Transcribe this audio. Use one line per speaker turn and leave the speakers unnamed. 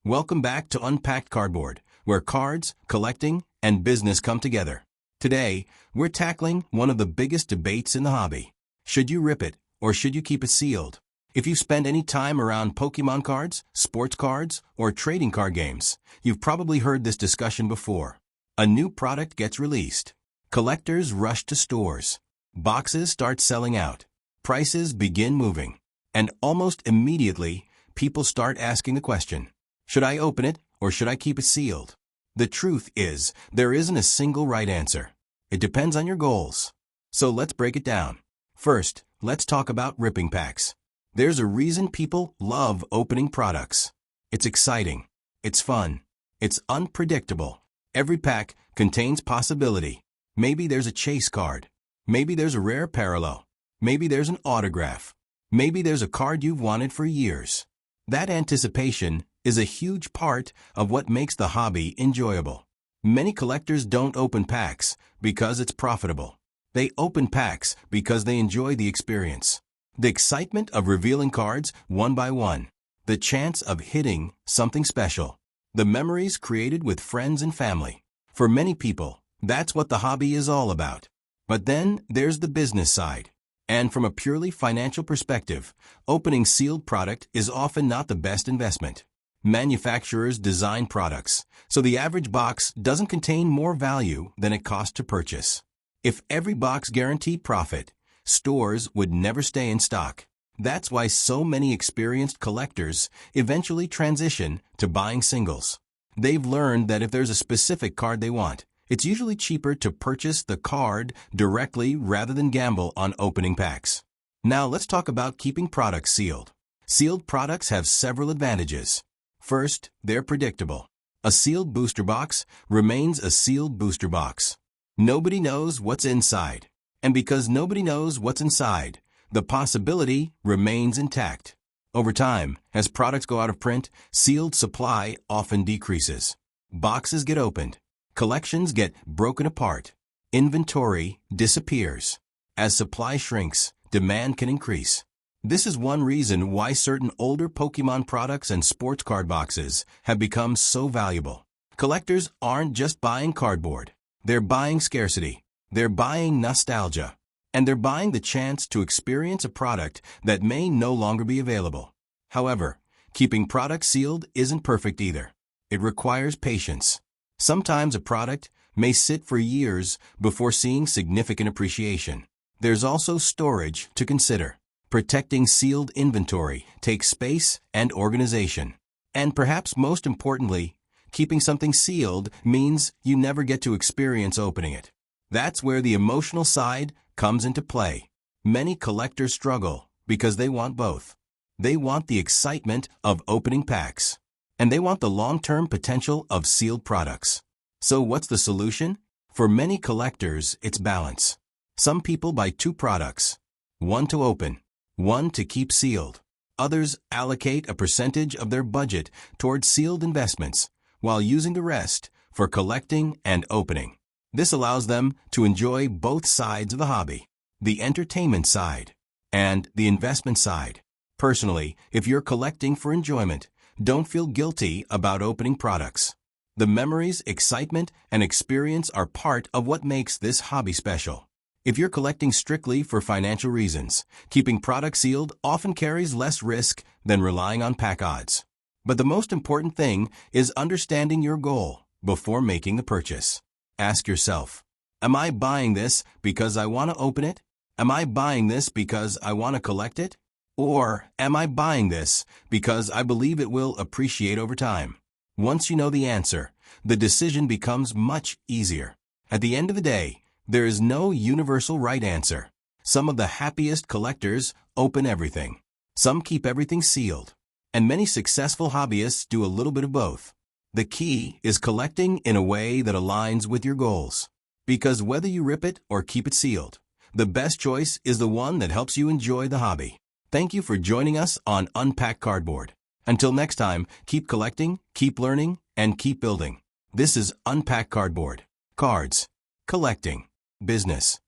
Welcome back to Unpacked Cardboard, where cards, collecting, and business come together. Today, we're tackling one of the biggest debates in the hobby. Should you rip it, or should you keep it sealed? If you spend any time around Pokémon cards, sports cards, or trading card games, you've probably heard this discussion before. A new product gets released. Collectors rush to stores. Boxes start selling out. Prices begin moving. And almost immediately, people start asking the question, should I open it, or should I keep it sealed? The truth is, there isn't a single right answer. It depends on your goals. So let's break it down. First, let's talk about ripping packs. There's a reason people love opening products. It's exciting. It's fun. It's unpredictable. Every pack contains possibility. Maybe there's a chase card. Maybe there's a rare parallel. Maybe there's an autograph. Maybe there's a card you've wanted for years. That anticipation is a huge part of what makes the hobby enjoyable. Many collectors don't open packs because it's profitable. They open packs because they enjoy the experience. The excitement of revealing cards one by one. The chance of hitting something special. The memories created with friends and family. For many people, that's what the hobby is all about. But then there's the business side. And from a purely financial perspective, opening sealed product is often not the best investment. Manufacturers design products, so the average box doesn't contain more value than it costs to purchase. If every box guaranteed profit, stores would never stay in stock. That's why so many experienced collectors eventually transition to buying singles. They've learned that if there's a specific card they want, it's usually cheaper to purchase the card directly rather than gamble on opening packs. Now let's talk about keeping products sealed. Sealed products have several advantages. First, they're predictable. A sealed booster box remains a sealed booster box. Nobody knows what's inside. And because nobody knows what's inside, the possibility remains intact. Over time, as products go out of print, sealed supply often decreases. Boxes get opened. Collections get broken apart. Inventory disappears. As supply shrinks, demand can increase. This is one reason why certain older Pokémon products and sports card boxes have become so valuable. Collectors aren't just buying cardboard. They're buying scarcity. They're buying nostalgia. And they're buying the chance to experience a product that may no longer be available. However, keeping products sealed isn't perfect either. It requires patience. Sometimes a product may sit for years before seeing significant appreciation. There's also storage to consider. Protecting sealed inventory takes space and organization. And perhaps most importantly, keeping something sealed means you never get to experience opening it. That's where the emotional side comes into play. Many collectors struggle because they want both. They want the excitement of opening packs, and they want the long-term potential of sealed products. So what's the solution? For many collectors, it's balance. Some people buy two products, one to open, one to keep sealed. Others allocate a percentage of their budget towards sealed investments, while using the rest for collecting and opening. This allows them to enjoy both sides of the hobby, the entertainment side and the investment side. Personally, if you're collecting for enjoyment, don't feel guilty about opening products. The memories, excitement, and experience are part of what makes this hobby special. If you're collecting strictly for financial reasons, keeping products sealed often carries less risk than relying on pack odds. But the most important thing is understanding your goal before making the purchase. Ask yourself, am I buying this because I want to open it? Am I buying this because I want to collect it? Or am I buying this because I believe it will appreciate over time? Once you know the answer, the decision becomes much easier. At the end of the day, there is no universal right answer. Some of the happiest collectors open everything. Some keep everything sealed. And many successful hobbyists do a little bit of both. The key is collecting in a way that aligns with your goals. Because whether you rip it or keep it sealed, the best choice is the one that helps you enjoy the hobby. Thank you for joining us on Unpacked Cardboard. Until next time, keep collecting, keep learning, and keep building. This is Unpacked Cardboard. Cards. Collecting. Business.